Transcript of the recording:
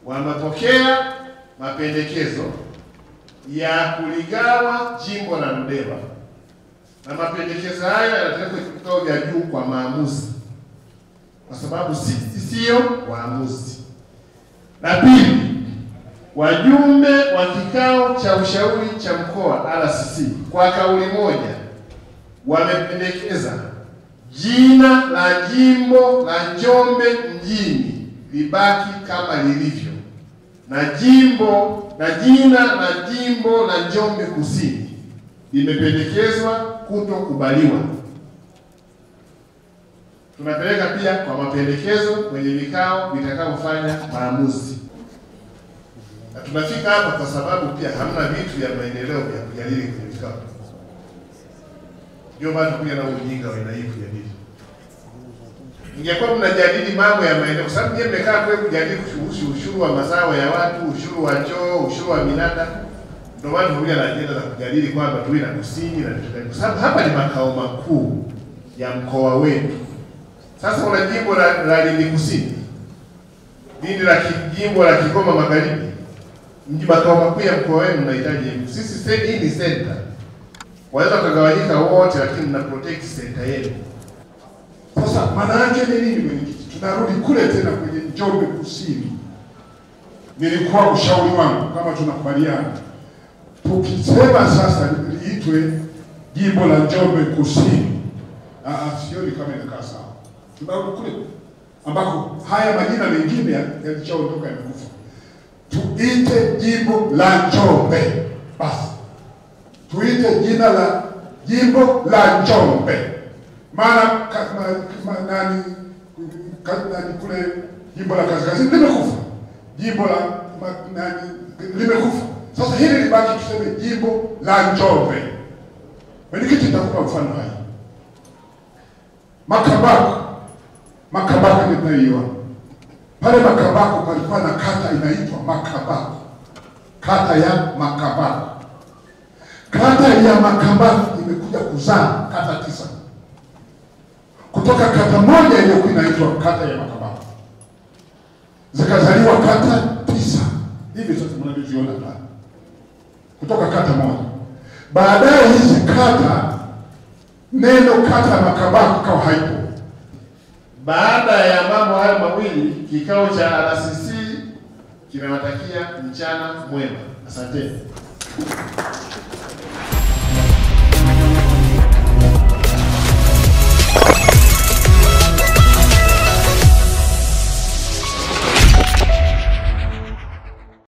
wamepokea mapendekezo ya kuligawa jimbo la Ludewa, na mapendekezo haya yanataka vikao vya juu kwa maamuzi, kwa sababu sisi sio waamuzi. La pili, wajumbe wa kikao cha ushauri cha mkoa RCC kwa kauli moja wamependekeza jina la jimbo la Njombe mjini libaki kama lilivyo, na jina la jimbo la Njombe kusini limependekezwa kutokubaliwa. Tunapeleka pia kwa mapendekezo kwenye vikao vitakavyofanya maamuzi. Na tunafika hapa kwa sababu pia hamna vitu vya maendeleo vya kujadili kwenye vikao. Ndio maana kuja na ujinga wa aina hii kujadili. Ingekuwa mnajadili mambo ya maendeleo, kwa sababu nyinyi mmekaa kwa kujadili kuhusu ushuru wa mazao ya watu, ushuru wa choo, ushuru wa minada. Ndio maana tunakuja na ajenda za kujadili kwamba tuwe na kusini na vitu gani. Kwa sababu hapa ni makao makuu ya mkoa wetu. Sasa una jimbo la Lindi Kusini, jimbo la Kigoma Magharibi, makao makuu ya mkoa wenu mnahitaji hivi. Sisi hii ni center. Waweza kugawanyika wote, lakini mna protect center yenu. Sasa maana yake ni nini mwenyekiti? Tunarudi kule tena kwenye Njombe Kusini. Nilikuwa ushauri wangu kama tunakubaliana, tukisema sasa liitwe jimbo la Njombe Kusini, sioni kama inakaa sawa. Tunarudi kule ambako haya majina mengine yalichoondoka yamekufa. Tuite jimbo la Njombe basi. Tuite jina la jimbo la Njombe. Maana nani kule jimbo la kaskazini limekufa. Jimbo la nani limekufa. Sasa hili libaki tuseme jimbo la Njombe. Mwenyekiti, nitakupa mfano hai. Makambako ndio tunaiona. Pale Makambako palikuwa na kata inaitwa Makambako. Kata ya Makambako. Kata ya Makambako imekuja kuzaa kata 9. Kutoka kata moja iliyokuwa inaitwa kata ya Makambako zikazaliwa kata 9. Hivi sasa mnavyoziona pale. Kutoka kata moja. Baadaye hizi kata, neno kata ya Makambako kwa haipo. Baada ya mambo hayo mawili, kikao cha RCC kinawatakia mchana mwema. Asante.